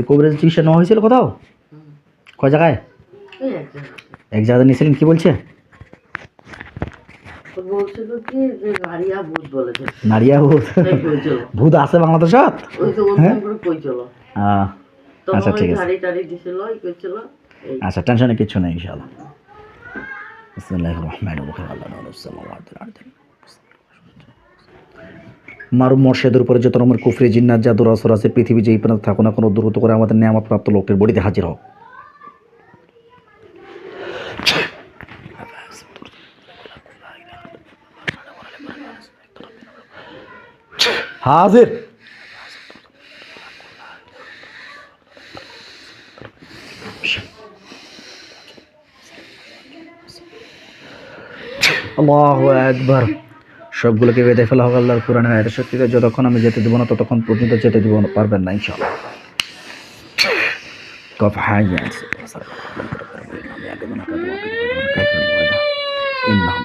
কবিরাজ চিকিৎসা নেওয়া হয়েছিল কোথাও? কয় জায়গায়? এক জায়গায় নিয়েছিলেন, কি বলছে? নারিয়া ভূত? ভূত আছে বাংলাদেশত? আচ্ছা ঠিক আছে, আচ্ছা টেনশনে কিছু নেই ইনশাআল্লাহ। বিসমিল্লাহির রহমানির রহিম। মারুম মোর্শেদের উপরে যত রকমের কুফরি জিন্নাত জাদুর আসর আছে, পৃথিবী যেই প্রান্ত থাকো না কোনো, দ্রুত করে আমাদের নিয়ামত প্রাপ্ত লোকের বডিতে হাজির হও। হাজির। আল্লাহু আকবার। সবগুলোকে বেঁধে ফেলা হোক আল্লাহর কোরআনের আয়াতের শক্তিতে। যতক্ষণ আমি যেতে দেবো না ততক্ষণ পর্যন্ত যেতে দিব পারবেন না ইনশাআল্লাহ। কফ হাই